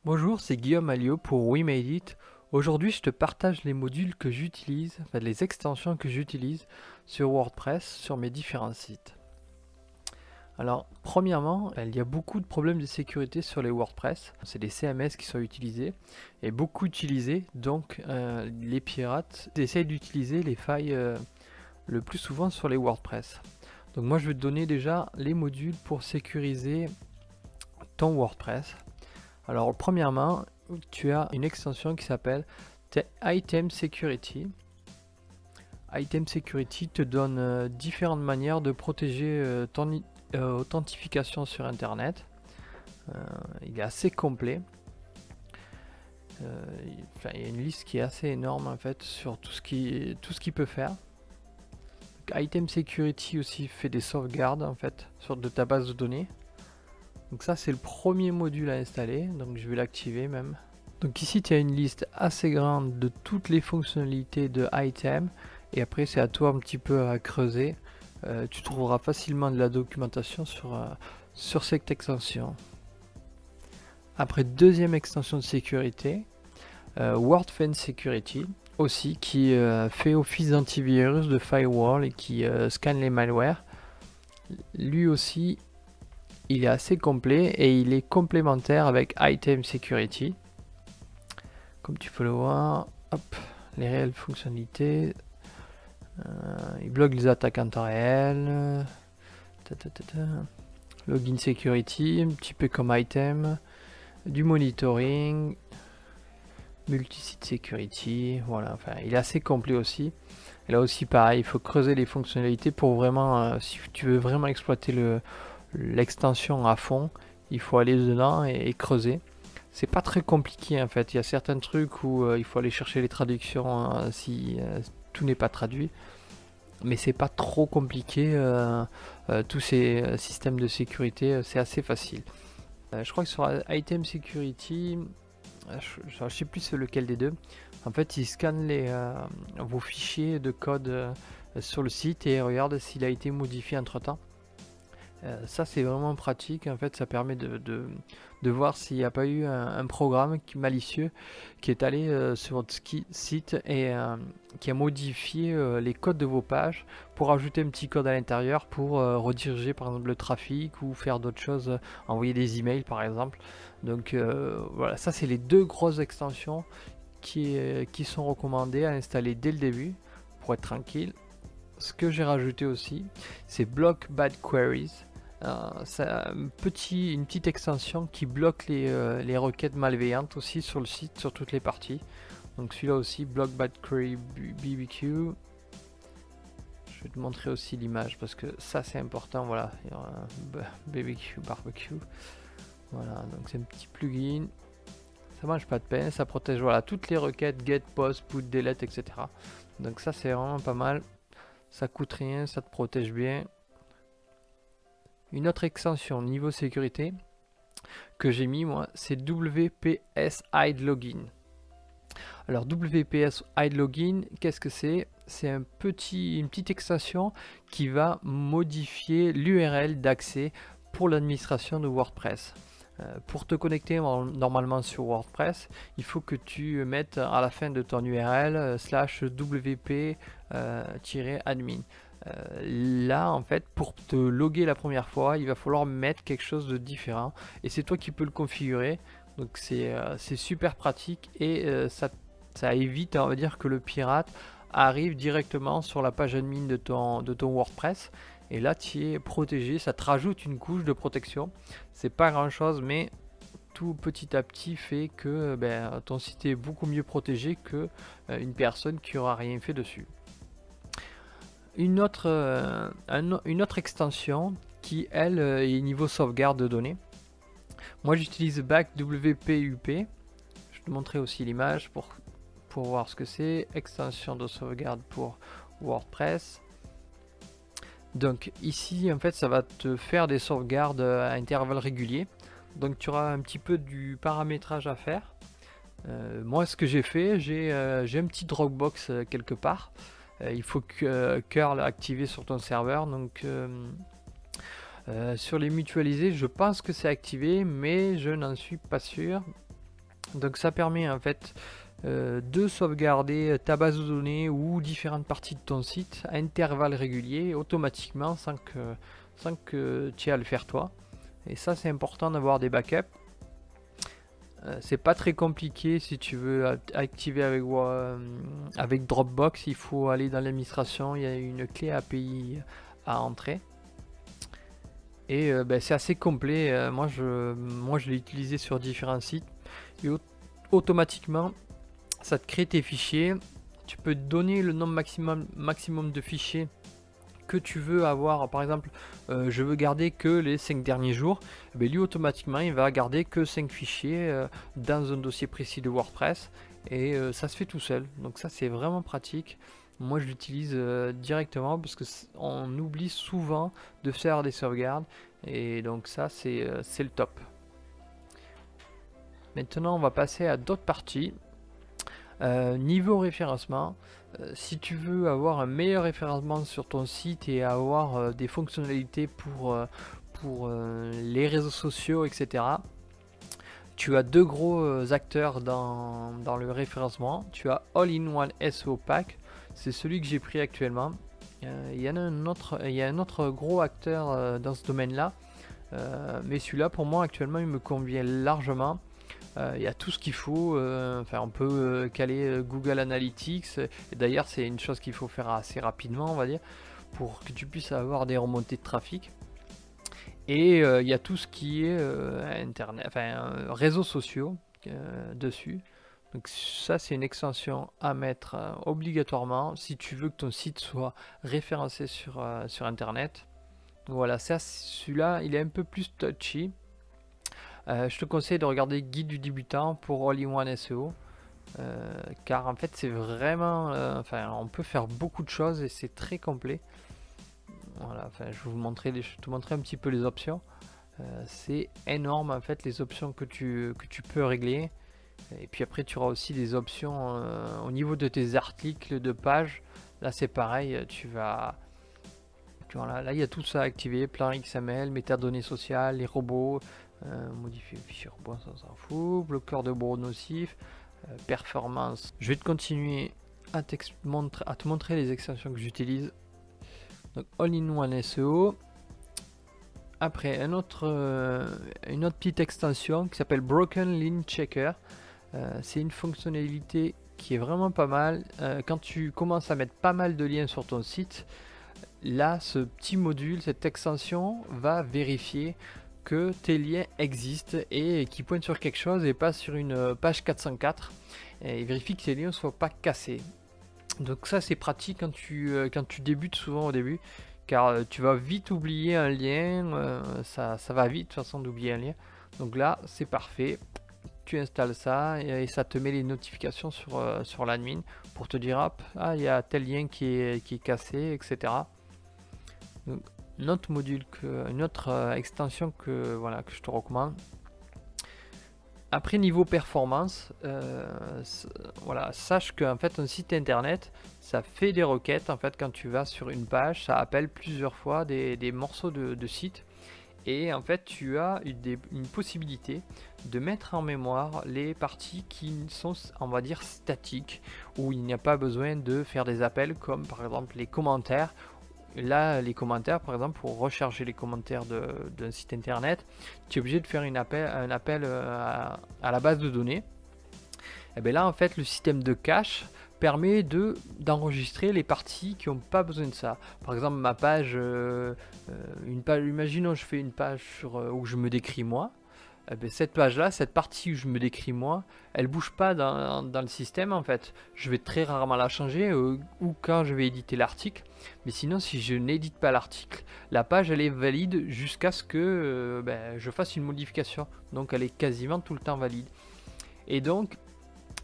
Bonjour, c'est Guillaume Alliot pour We Made It. Aujourd'hui, je te partage les modules que j'utilise, les extensions que j'utilise sur WordPress sur mes différents sites. Alors, premièrement, il y a beaucoup de problèmes de sécurité sur les WordPress. C'est des CMS qui sont utilisés et beaucoup utilisés, donc les pirates essayent d'utiliser les failles le plus souvent sur les WordPress. Donc moi, je vais te donner déjà les modules pour sécuriser ton WordPress. Alors premièrement, tu as une extension qui s'appelle Item Security. Item Security te donne différentes manières de protéger ton authentification sur Internet. Il est assez complet. Il y a une liste qui est assez énorme en fait sur tout ce qu'il peut faire. Donc, Item Security aussi fait des sauvegardes en fait de ta base de données. Donc ça c'est le premier module à installer, donc je vais l'activer même. Donc ici tu as une liste assez grande de toutes les fonctionnalités de Item et après c'est à toi un petit peu à creuser. Tu trouveras facilement de la documentation sur cette extension. Après, deuxième extension de sécurité, WordFence Security aussi qui fait office d'antivirus, de firewall et qui scanne les malwares. Lui aussi il est assez complet et il est complémentaire avec Item Security. Comme tu peux le voir, hop, les réelles fonctionnalités. Il bloque les attaques en temps réel. Login Security, un petit peu comme Item. Du monitoring. Multisite Security. Voilà, enfin, il est assez complet aussi. Et là aussi, pareil, il faut creuser les fonctionnalités pour vraiment, si tu veux vraiment exploiter l'extension à fond, il faut aller dedans et creuser. C'est pas très compliqué en fait, il y a certains trucs où il faut aller chercher les traductions si tout n'est pas traduit, mais c'est pas trop compliqué. Tous ces systèmes de sécurité, c'est assez facile. Je crois que sur Item Security, je sais plus c'est lequel des deux. En fait, il scanne vos fichiers de code sur le site et regarde s'il a été modifié entre temps. Ça c'est vraiment pratique, en fait ça permet de voir s'il n'y a pas eu un programme malicieux qui est allé sur votre site et qui a modifié les codes de vos pages pour ajouter un petit code à l'intérieur pour rediriger par exemple le trafic ou faire d'autres choses, envoyer des emails par exemple. Donc voilà, ça c'est les deux grosses extensions qui sont recommandées à installer dès le début pour être tranquille. Ce que j'ai rajouté aussi, c'est Block Bad Queries. C'est une petite extension qui bloque les requêtes malveillantes aussi sur le site, sur toutes les parties. Donc celui-là aussi, Block Bad Query BBQ. Je vais te montrer aussi l'image parce que ça c'est important. Voilà, BBQ barbecue. Voilà, donc c'est un petit plugin. Ça mange pas de peine, ça protège voilà toutes les requêtes get, post, put, delete, etc. Donc ça c'est vraiment pas mal. Ça coûte rien, ça te protège bien. Une autre extension niveau sécurité que j'ai mis moi, c'est WPS Hide Login. Alors WPS Hide Login, qu'est-ce que c'est? C'est une petite extension qui va modifier l'URL d'accès pour l'administration de WordPress. Pour te connecter normalement sur WordPress, il faut que tu mettes à la fin de ton URL /wp-admin. Là en fait pour te loguer la première fois il va falloir mettre quelque chose de différent et c'est toi qui peux le configurer, donc c'est super pratique et ça évite, on va dire, que le pirate arrive directement sur la page admin de ton WordPress et là tu es protégé, ça te rajoute une couche de protection. C'est pas grand chose mais tout petit à petit fait que ton site est beaucoup mieux protégé que une personne qui aura rien fait dessus. Une autre extension qui elle est niveau sauvegarde de données. Moi j'utilise BackWPUP. Je vais te montrer aussi l'image pour voir ce que c'est. Extension de sauvegarde pour WordPress. Donc ici en fait ça va te faire des sauvegardes à intervalles réguliers. Donc tu auras un petit peu du paramétrage à faire. Moi ce que j'ai fait, j'ai un petit Dropbox quelque part. Il faut que curl activé sur ton serveur, donc sur les mutualisés je pense que c'est activé mais je n'en suis pas sûr. Donc ça permet en fait de sauvegarder ta base de données ou différentes parties de ton site à intervalles réguliers automatiquement sans que tu aies à le faire toi. Et ça, c'est important d'avoir des backups. C'est pas très compliqué si tu veux activer avec Dropbox. Il faut aller dans l'administration, il y a une clé API à entrer. Et c'est assez complet. Moi je l'ai utilisé sur différents sites. Et automatiquement, ça te crée tes fichiers. Tu peux donner le nombre maximum de fichiers que tu veux avoir. Par exemple, je veux garder que les 5 derniers jours. Lui, automatiquement, il va garder que 5 fichiers dans un dossier précis de WordPress. Et ça se fait tout seul. Donc ça, c'est vraiment pratique. Moi, je l'utilise directement parce que on oublie souvent de faire des sauvegardes. Et donc ça, c'est le top. Maintenant, on va passer à d'autres parties. Niveau référencement, si tu veux avoir un meilleur référencement sur ton site et avoir des fonctionnalités pour les réseaux sociaux, etc., tu as deux gros acteurs dans le référencement. Tu as All-in-One SEO Pack, c'est celui que j'ai pris actuellement. Il y a un autre gros acteur dans ce domaine-là, mais celui-là pour moi actuellement il me convient largement. Il y a tout ce qu'il faut, on peut caler Google Analytics, et d'ailleurs c'est une chose qu'il faut faire assez rapidement, on va dire, pour que tu puisses avoir des remontées de trafic. Et il y a tout ce qui est internet, réseaux sociaux dessus. Donc ça c'est une extension à mettre obligatoirement si tu veux que ton site soit référencé sur internet. Voilà, celui-là il est un peu plus touchy. Je te conseille de regarder Guide du débutant pour All-in-One SEO, car en fait c'est vraiment, on peut faire beaucoup de choses et c'est très complet. Voilà, je vais te montrer un petit peu les options. C'est énorme en fait les options que tu peux régler. Et puis après tu auras aussi des options au niveau de tes articles de page. Là c'est pareil, là il y a tout ça activé, plan XML, métadonnées sociales, les robots. Modifier le fichier robot, ça s'en fout. Bloqueur de bourreaux nocifs, performance. Je vais te continuer à te montrer les extensions que j'utilise. Donc All-in-One SEO. Après une autre petite extension qui s'appelle Broken Link Checker. C'est une fonctionnalité qui est vraiment pas mal. Quand tu commences à mettre pas mal de liens sur ton site, là ce petit module, cette extension va vérifier que tes liens existent et qui pointent sur quelque chose et pas sur une page 404, et il vérifie que tes liens ne soient pas cassés. Donc ça c'est pratique quand tu débutes, souvent au début, car tu vas vite oublier un lien, ça va vite de toute façon d'oublier un lien. Donc là c'est parfait, tu installes ça et ça te met les notifications sur l'admin pour te dire hop, il y a tel lien qui est cassé, etc. Donc, une autre extension que je te recommande. Après niveau performance, sache qu'en fait un site internet, ça fait des requêtes. En fait, quand tu vas sur une page, ça appelle plusieurs fois des morceaux de site. Et en fait, tu as une possibilité de mettre en mémoire les parties qui sont, on va dire, statiques, où il n'y a pas besoin de faire des appels, comme par exemple les commentaires. Là, les commentaires, par exemple, pour recharger les commentaires d'un site internet, tu es obligé de faire un appel à la base de données. Et bien là, en fait, le système de cache permet d'enregistrer les parties qui n'ont pas besoin de ça. Par exemple, ma page, imaginons je fais une page où je me décris moi. Cette page-là, cette partie où je me décris moi, elle bouge pas dans le système en fait. Je vais très rarement la changer ou quand je vais éditer l'article. Mais sinon, si je n'édite pas l'article, la page elle est valide jusqu'à ce que je fasse une modification. Donc elle est quasiment tout le temps valide. Et donc,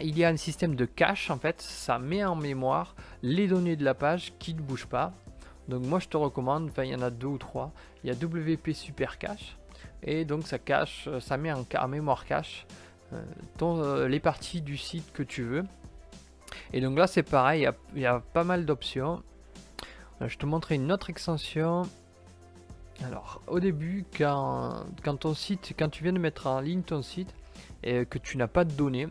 il y a un système de cache en fait. Ça met en mémoire les données de la page qui ne bougent pas. Donc moi je te recommande, il y en a 2 ou 3. Il y a WP Super Cache. Et donc ça met en mémoire cache les parties du site que tu veux. Et donc là c'est pareil, il y a pas mal d'options. Je te montrerai une autre extension. Alors au début, quand tu viens de mettre en ligne ton site, et que tu n'as pas de données,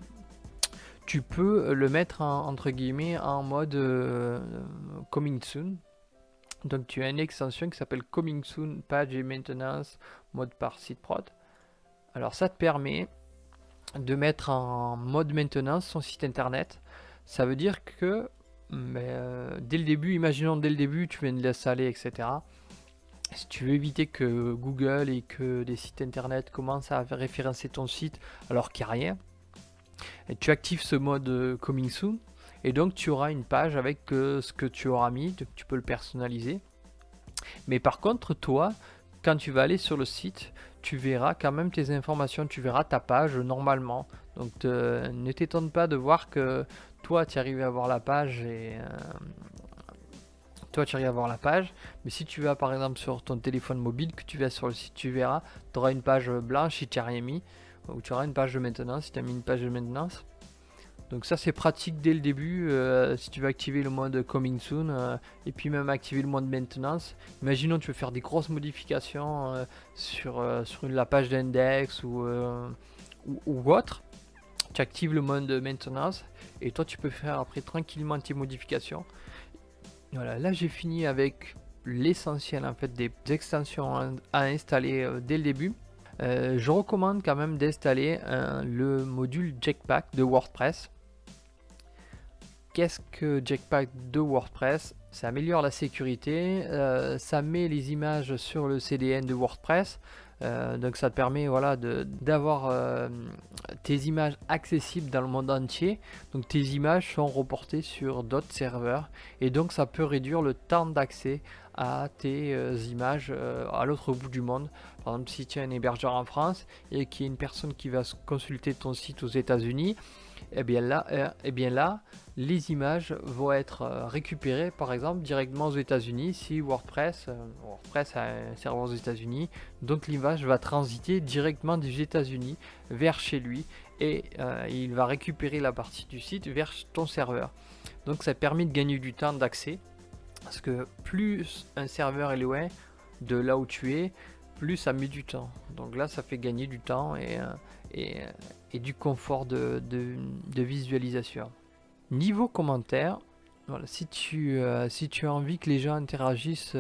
tu peux le mettre entre guillemets en mode coming soon. Donc tu as une extension qui s'appelle coming soon page et maintenance mode par site prod. Alors ça te permet de mettre en mode maintenance son site internet. Ça veut dire que dès le début, imaginons dès le début tu viens de l'installer, etc. Si tu veux éviter que Google et que des sites internet commencent à référencer ton site alors qu'il n'y a rien, et tu actives ce mode coming soon et donc tu auras une page avec ce que tu auras mis, tu peux le personnaliser. Mais par contre, toi, quand tu vas aller sur le site, tu verras quand même tes informations, tu verras ta page normalement. Donc ne t'étonne pas de voir que toi tu arrives à voir la page et mais si tu vas par exemple sur ton téléphone mobile, que tu vas sur le site, tu verras, tu auras une page blanche si tu n'as rien mis, ou tu auras une page de maintenance si tu as mis une page de maintenance. Donc ça c'est pratique dès le début, si tu veux activer le mode coming soon, et puis même activer le mode maintenance. Imaginons tu veux faire des grosses modifications sur la page d'index ou autre. Tu actives le mode maintenance et toi tu peux faire après tranquillement tes modifications. Voilà, là j'ai fini avec l'essentiel en fait des extensions à installer dès le début. Je recommande quand même d'installer le module Jetpack de WordPress. Qu'est-ce que Jetpack de WordPress? Ça améliore la sécurité, ça met les images sur le CDN de WordPress, donc ça te permet voilà, d'avoir tes images accessibles dans le monde entier. Donc tes images sont reportées sur d'autres serveurs et donc ça peut réduire le temps d'accès à tes images à l'autre bout du monde. Par exemple, si tu as un hébergeur en France et qu'il y a une personne qui va consulter ton site aux États-Unis, et bien là, les images vont être récupérées par exemple directement aux États-Unis si WordPress a un serveur aux États-Unis, donc l'image va transiter directement des États-Unis vers chez lui et il va récupérer la partie du site vers ton serveur. Donc ça permet de gagner du temps d'accès parce que plus un serveur est loin de là où tu es, plus ça met du temps. Donc là ça fait gagner du temps et du confort de visualisation. Niveau commentaires, voilà, si tu as envie que les gens interagissent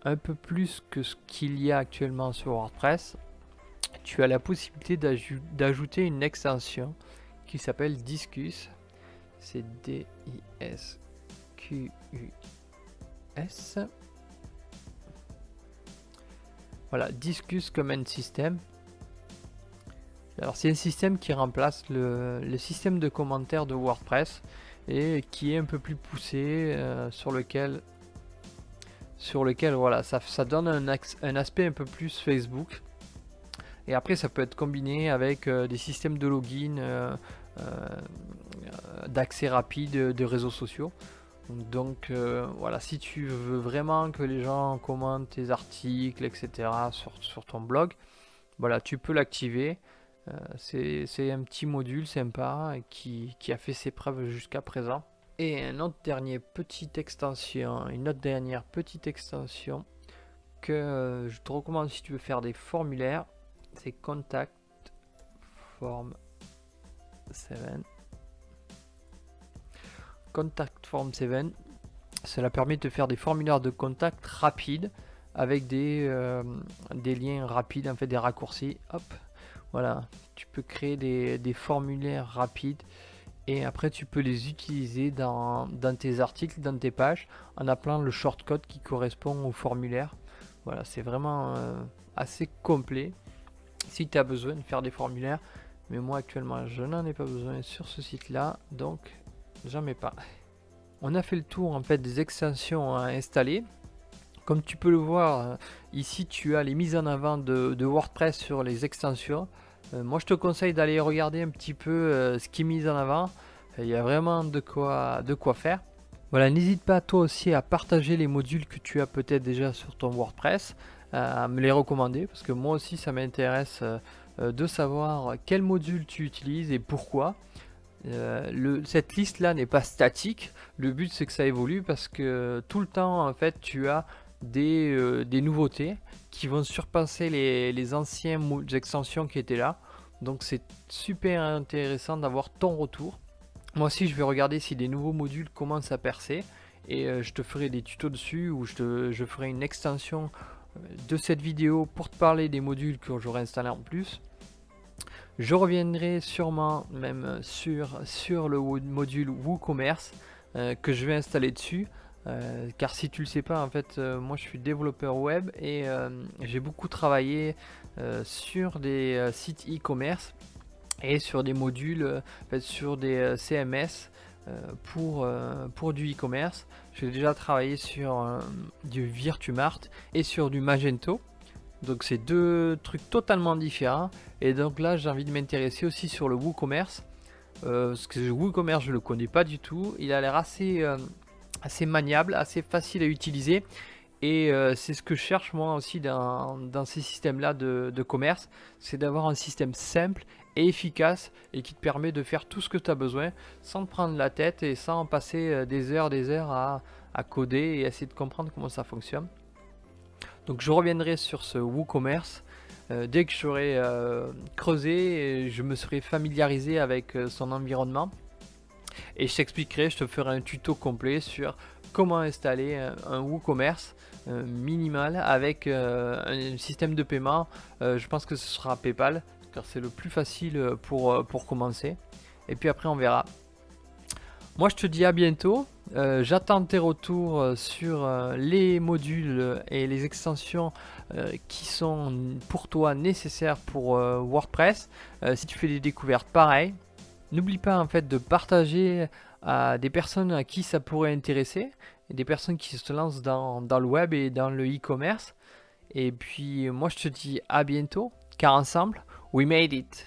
un peu plus que ce qu'il y a actuellement sur WordPress, tu as la possibilité d'ajouter une extension qui s'appelle Disqus. C'est DISQUS. Voilà, Disqus Comment System. Alors c'est un système qui remplace le système de commentaires de WordPress et qui est un peu plus poussé, sur lequel voilà, ça donne un aspect un peu plus Facebook. Et après ça peut être combiné avec des systèmes de login, d'accès rapide de réseaux sociaux. Donc voilà, si tu veux vraiment que les gens commentent tes articles, etc. sur ton blog, voilà, tu peux l'activer. C'est un petit module sympa qui a fait ses preuves jusqu'à présent. Et une autre dernière petite extension que je te recommande si tu veux faire des formulaires, c'est Contact Form 7. Contact Form 7, cela permet de faire des formulaires de contact rapides avec des liens rapides, en fait des raccourcis. Hop, voilà, tu peux créer des formulaires rapides et après tu peux les utiliser dans tes articles, dans tes pages, en appelant le shortcode qui correspond au formulaire. Voilà, c'est vraiment assez complet si tu as besoin de faire des formulaires. Mais moi actuellement je n'en ai pas besoin sur ce site là, donc j'en mets pas. On a fait le tour en fait des extensions à installer. Comme tu peux le voir, ici tu as les mises en avant de WordPress sur les extensions. Moi je te conseille d'aller regarder un petit peu ce qui est mis en avant. Il y a vraiment de quoi faire. Voilà, n'hésite pas toi aussi à partager les modules que tu as peut-être déjà sur ton WordPress, à me les recommander parce que moi aussi ça m'intéresse de savoir quel module tu utilises et pourquoi. Cette liste là n'est pas statique, le but c'est que ça évolue parce que tout le temps en fait tu as des nouveautés qui vont surpasser les anciennes extensions qui étaient là. Donc c'est super intéressant d'avoir ton retour. Moi aussi je vais regarder si des nouveaux modules commencent à percer et je te ferai des tutos dessus, ou je ferai une extension de cette vidéo pour te parler des modules que j'aurai installés en plus. Je reviendrai sûrement même sur le module WooCommerce que je vais installer dessus. Car si tu le sais pas, en fait, moi je suis développeur web et j'ai beaucoup travaillé sur des sites e-commerce et sur des modules, en fait, sur des CMS pour du e-commerce. J'ai déjà travaillé sur du Virtumart et sur du Magento. Donc c'est deux trucs totalement différents. Et donc là j'ai envie de m'intéresser aussi sur le WooCommerce. Parce que le WooCommerce je le connais pas du tout. Il a l'air assez maniable, assez facile à utiliser. Et c'est ce que je cherche moi aussi dans ces systèmes là de commerce. C'est d'avoir un système simple et efficace et qui te permet de faire tout ce que tu as besoin sans te prendre la tête et sans passer des heures à coder et essayer de comprendre comment ça fonctionne. Donc je reviendrai sur ce WooCommerce dès que j'aurai creusé et je me serai familiarisé avec son environnement. Et je t'expliquerai, je te ferai un tuto complet sur comment installer un WooCommerce minimal avec un système de paiement. Je pense que ce sera PayPal car c'est le plus facile pour commencer. Et puis après on verra. Moi je te dis à bientôt. J'attends tes retours sur les modules et les extensions qui sont pour toi nécessaires pour WordPress. Si tu fais des découvertes, pareil. N'oublie pas en fait de partager à des personnes à qui ça pourrait intéresser, des personnes qui se lancent dans le web et dans le e-commerce. Et puis moi je te dis à bientôt, car ensemble, we made it!